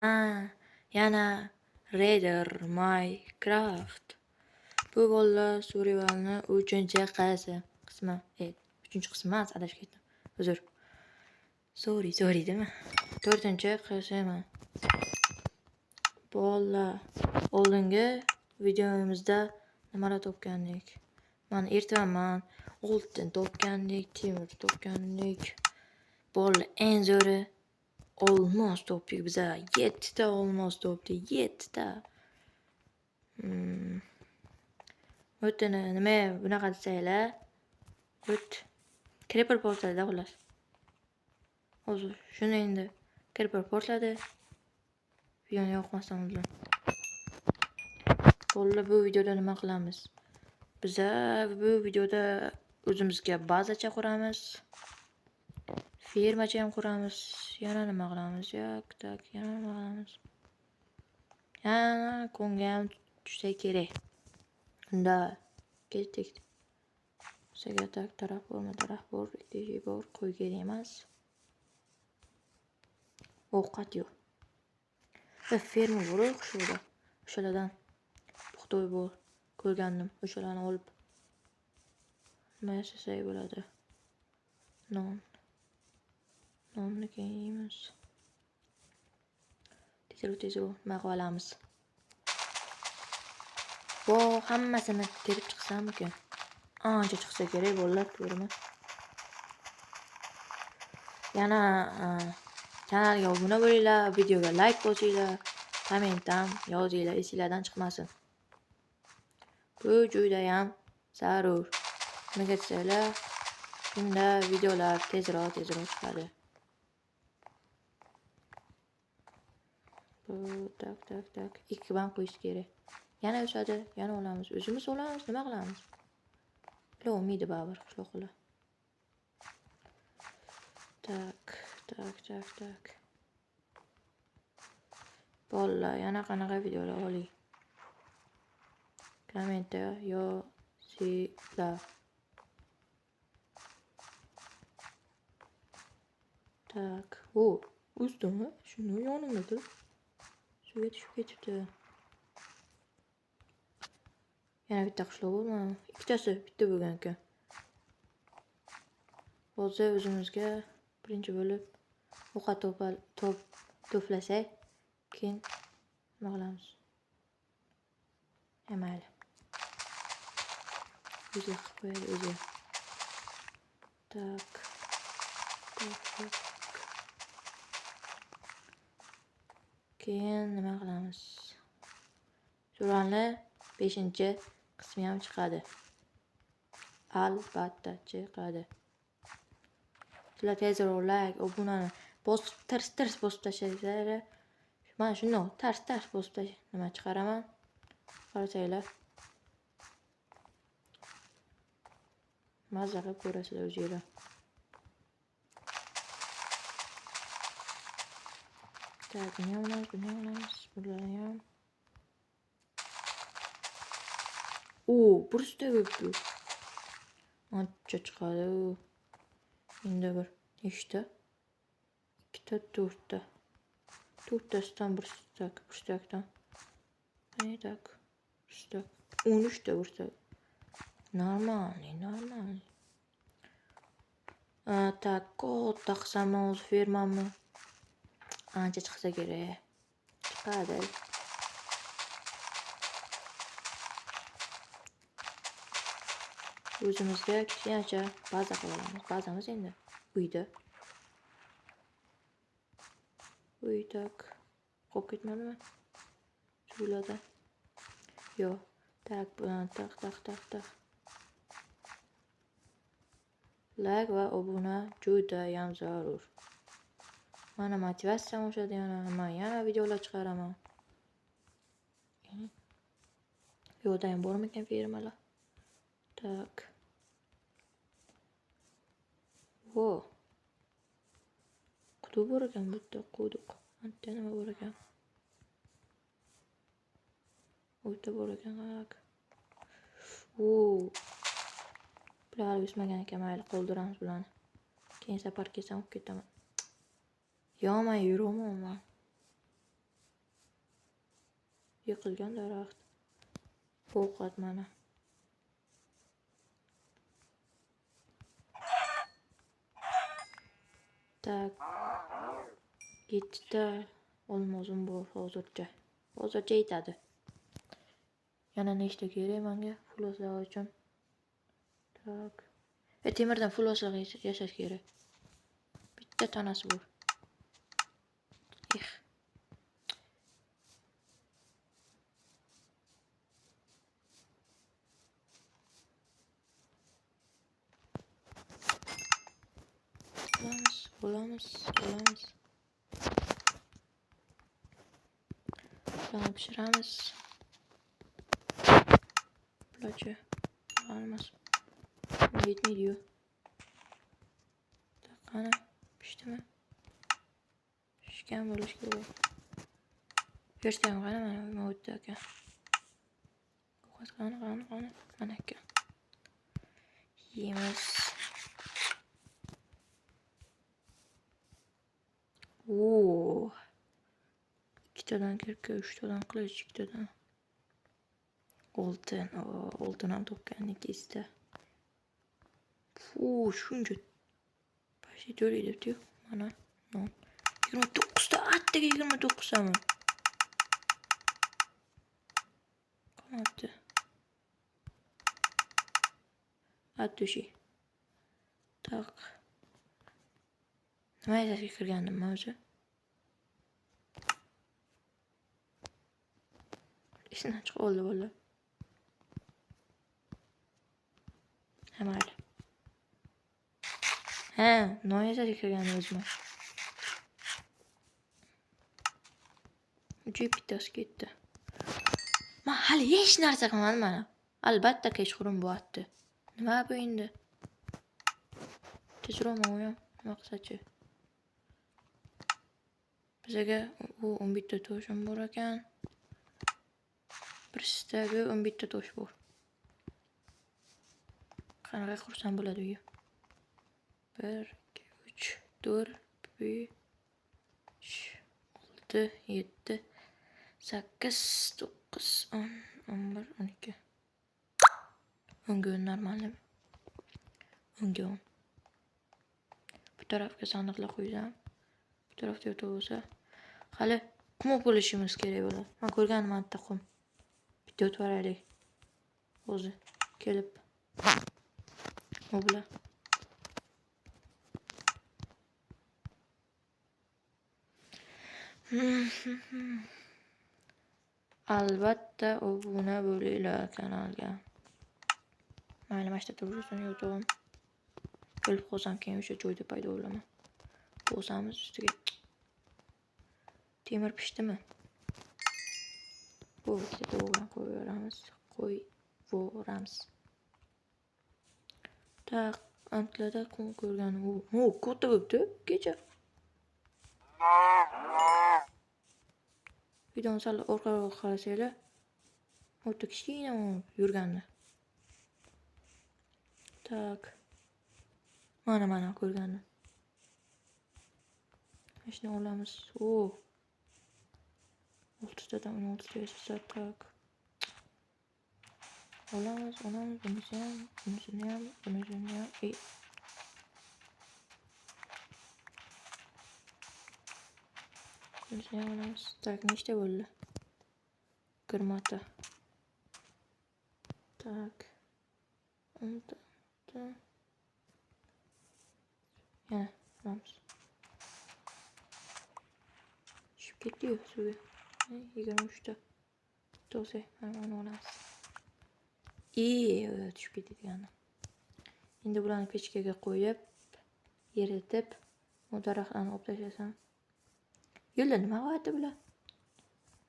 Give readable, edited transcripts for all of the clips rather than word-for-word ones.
Yana Raider Minecraft. Bu bolalar survivalni 3-qismi. 3-qismi emas, adashib ketdim. Uzr. Sorry dema. 4-qismi. Bolalar oldingi videomizda nimalar topgandik? Mana ertaman oltin topgandik, temir topgandik. Bolalar eng zo'ri olmos topdik biza. 7 ta olmos topdik, 7 ta. O'tini nima bunaqa desanglar? Creeper portladi xolos. Hozir shuni endi Creeper portladi. Videoni yoqmasdan oldin. Bolalar bu videoda nima qilamiz? Biza bu videoda o'zimizga bazacha quramiz. Fermacha ham quramiz. Yana nima qilamiz? Tak, yana nima qilamiz? Yana konga ham tushsa kerak. Unda ketdik. Bizga tak taraf bor, idishi bor, qo'y kerak emas. Ovqat yo'q. Va ferma bor qushlarda. O'shalardan puxtoy bor. Ko'rgandim. O'shalarni olib nima yasasak bo'ladi? Nonni yeymiz. Tezroq nima qilib olamiz? Bu hammasini terib chiqsam-ku. Ancha chiqsa kerak bolalar, to'g'rimi? Yana kanalga obuna bo'linglar, videoga like bosinglar, komment ham yozinglar, esinglardan chiqmasin. Bu juda ham zarur. Nega desanglar, bunda videolar tezroq chiqadi. Bu tak. 2 ban qo'yish kerak. Yana o'sadi, yana olamiz. O'zimiz olamiz, nima qilamiz? Ular olmaydi baribir, qishloqlar. Tak. Bolalar, yana qanaqa videolar oling? Kommentda yozinglar. Tak. O'zdimi? Shuni yonimda suvga tushib ketibdi. Yana bitta qishloq bo'lmami? Ikkitasi bitta bo'lgan-ku. Hozir o'zimizga birinchi bo'lib ovqat to'plasak, keyin nima qilamiz? Mayli. O'zi qilib qo'yadi o'zi. Tak. Keyin nima qilamiz? Surani 5-qismi ham chiqadi. Albatta chiqadi. Sizlar tezroq like, obunani bosib tars bosib tashlanglar. Mana shuni tars bosib tashlab nima chiqaraman? Qarasanglar. Mazza qilib ko'rasizlar o'zingizlar. Tak, buni olamiz. Bularni ham. Bursta bo'libdi. Ancha chiqadi. Endi bir nechta? 2 ta, 4 ta. 4tasidan burstakdan. Tak. Burstak. 13 ta burstak. Normal. Tak, katta qilsam o'z fermamni ancha chiqsa kerak. Chiqadi. O'zimizga kichkinacha baza qilib olamiz. Bazamiz endi uyda. Tak. Qolib ketmadimi? Suvlarda. Yo'q. Tak, tak. Like va obuna juda ham zarur. Mana motivatsiyam oshadi yana videolar chiqaraman. Yo'qda ham bormikan fermalar? Tak. Quduq bor ekan bu yerda, quduq. Anta nima bor ekan? O'ta bor ekan. Bular o'smagan ekan, mayli qoldiramiz bularni. Keyin safar kelsam olib ketaman. Yomay yuraman. Yiqilgan daraxt. Ovqat mana. Tak. 7 ta olmozim bor hozircha. Hozircha yetadi. Yana nechta kerak menga fuloslash uchun? Tak. Temirdan fuloslab yasash kerak. Bitta tanasi bor. Olamiz. Tamam, pişiramiz. Bularcha olmaz. Yetmaydi-yu. Qani, pishdimi? Pishgan bo'lishi kerak. Pishgan qani mana o'tdi aka. Qani. Mana aka. Yeymiz. Oo. 2 tadan kirka, 3 tadan qilich, 2 tadan. Oltin ham topganlik esda. Shuncha. Pashi to'lay debdi-yu. Mana. 29 ta, attiga 29 tami. Qolmabdi. Attushi. Tak. Nima yasashga kirgandim men o'zi? Ishdan chiqib oldi bola. Mayli. Non yasashga kirgandim o'zim. Uchi bittasi ketdi. Men hali hech narsa qilmadim mana. Albatta kechqurun bo'lyapti. Nima bu endi? Tezroq o'yam, nima qilsachi? Bizga u 11 ta toshim bor ekan. Bir staga 11 ta tosh bor. Qanaqa qursam bo'ladi uyi? 1, 2, 3, 4, 5, 6, 7, 8, 9, 10, 11, 12. 10 normalmi? 10. Bu tarafga sandiqlar qo'ysam, bu tarafda yo'q bo'lsa, hali qum bo'lishimiz kerak bo'ladi. Men ko'rganim bitta qum. Bitta o'tvaraylik. O'zi kelib. O bilan. Albatta obuna bo'linglar kanalga. Mayli, mana shu turishini yo'tog'im. O'lib qolsam keyin o'sha joyda paydo bo'laman. Bosamiz ustiga. Temir pishdimi? Bu ikkita to'g'ri qo'yamiz. Qo'yvoramiz. Tak, antlarda qum ko'rganim. Katta bo'pti kecha. Videoni sal orqaga qarasanglar, o'ta kichkina yurgandi. Tak. Mana ko'rgandi. Ishni olamiz. 6 tadan 16 ta yasasa tak. Olamiz, bunisini ham. Bunisini ham olamiz. Tak, nechta bo'ldi? 20 ta. Tak. 10 ta. Yana olamiz. Tushib ketdi-yu suvga. 23 ta. To'g'ri, mana uni olamiz. Tushib ketgan. Endi bularni pechkaga qo'yib, eritib, bu daraxtlarni olib tashlasam. Yo'lda nima qilyapti bular?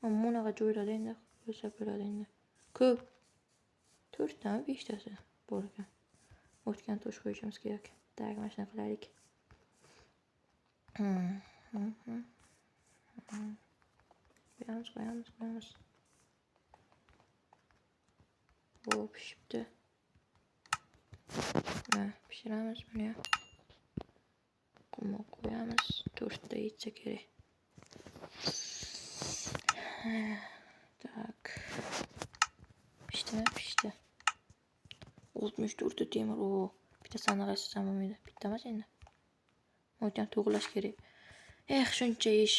Mana bunaqa joylarda endi qo'ysa bo'ladi endi. Ko'p. 4 tami 5 tasi bor ekan. O'tgan tosh qo'yishimiz kerak. Tak, mana shuni qilaylik. Qo'yamiz. Pishibdi. Pishiramiz buni. Qumni qo'yamiz. 4 ta yetsa kerak. Tak. 64 ta temir. O, bitta sandiq açsam bo'lmaydi. Bitta emas endi. O'tgan to'g'rilash kerak. Shuncha ish.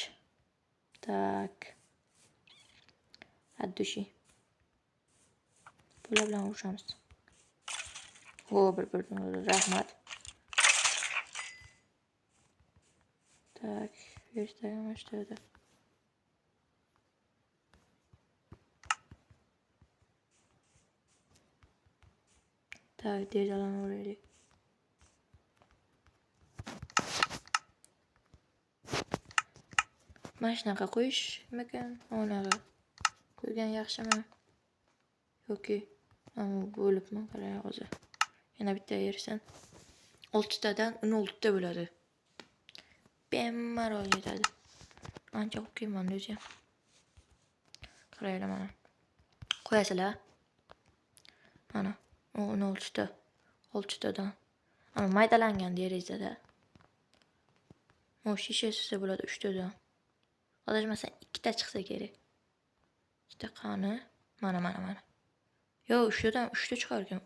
Tak. Addushi. Bular bilan urushamiz. Bir rahmat. Tak, verishda. Tak, derazalarni o'raylik. Mana shunaqa qo'yishmikan? Onaga qo'ygan yaxshimi? Yoki bo'libmi? Qarang hozir. Yana bitta yersan. 6 tadan 16 ta bo'ladi. Bemalol yetadi. Ancha olib kelman o'zi. Qaranglar mana. Qo'yasizlar. Mana 16 ta. 6 tadan. Ama maydalangan derizada. O shishasi bo'ladi 3 tadan. Adashmasam 2 ta chiqsa kerak. 2 ta qani? Mana. Yo, 3 tadan 3 ta chiqar ekan.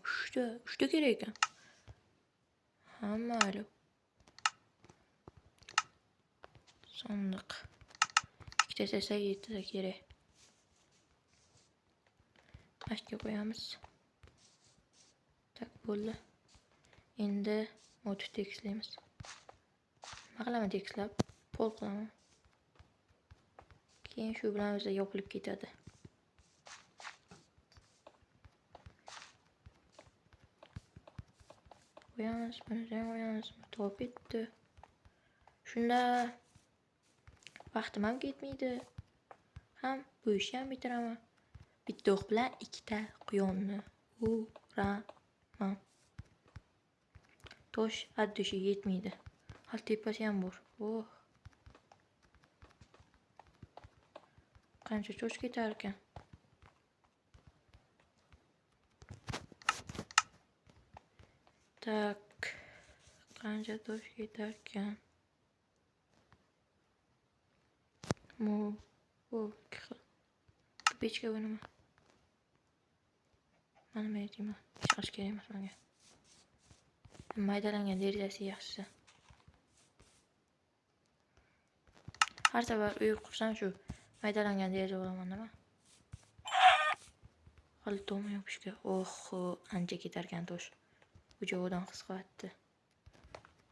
3 ta kerak ekan. Mayli. Sandiq. 2 ta esa 7 ta kerak. Ashga qo'yamiz. Tak bo'ldi. Endi motiv tekislaymiz. Nima qilaman tekislab? Pol qilaman. Keyin shu bilan o'zi yopilib ketadi. Qo'yamiz, buni qo'yamiz. Top etdi. Shunda vaqtim ham ketmaydi. Ham bu ishni ham bitiraman. Bitta o'q bilan 2 ta quyonni uraman. Tosh addushi yetmaydi. Hal tepasi ham bor. Qancha tosh ketar ekan? Tak. Qancha tosh ketar ekan? Pechka bu nima? Mana aytayman. Chiqish kerak emas menga. Maydalangan derizasi yaxshisi. Har safar uy qursam shu maydalangan deraza olaman nima? Hali to'g'ri yopishga. Ancha ketar ekan tosh. Bu joydan qisqatdi.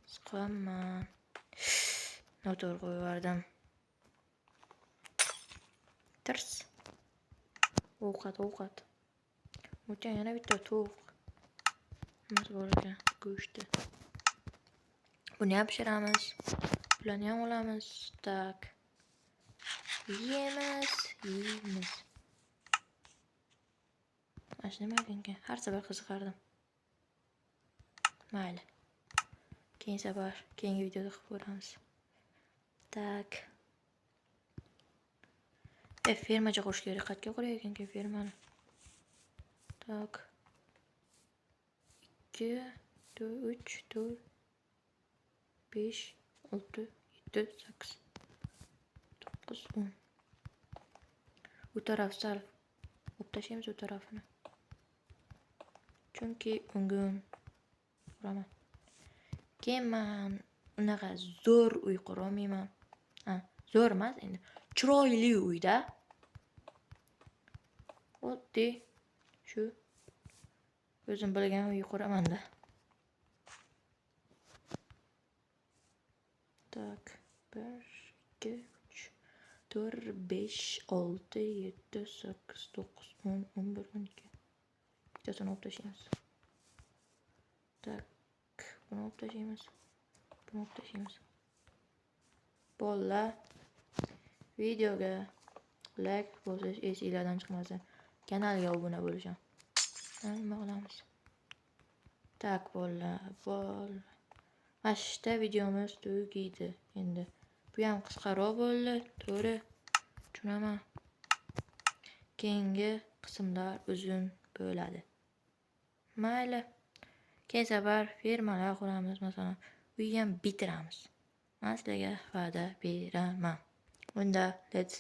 Qisqaman. Noto'g'ri qo'yib yubordim. Tirs. Ovqat. O'tgan yana bitta tovuq. Nima bor ekan? Go'shti. Buni ham pishiramiz. Bularni ham olamiz. Tak. Yeymiz. Mana shu nima ekan? Har safar qiziqardim. Mayli. Keyingi videoda qilib ko'ramiz. Tak. Fermacha qurish kerak. Qayerga quray ekan fermani? Tak. 2, 3, 4, 5, 6, 7, 8, 9, 10. Bu taraf sal o'p tashlaymiz u tarafini. Chunki unga uraman. Keyin men unaqa zo'r uy qura olmayman. Zo'r emas endi. Chiroyli uyda. Oddiy shu o'zim bilgan uy quraman-da. Tak, 1, 2, 3, 4, 5, 6, 7, 8, 9, 10, 11, 12. Bittasini olib tashlaymiz. Tak, buni olib tashlaymiz. Bolalar, videoga like bosish esingizdan chiqmasin. Kanalga obuna bo'lishing. Nima qilamiz? Tak, bolalar. Mashta videomiz tugaydi endi. Bu ham qisqaroq bo'ldi, to'g'ri. Tushunaman. Keyingi qismlar uzun bo'ladi. Mayli. Keyin safar fermalar quramiz, masalan, uy ham bitiramiz. Men sizlarga va'da beraman. Unda let's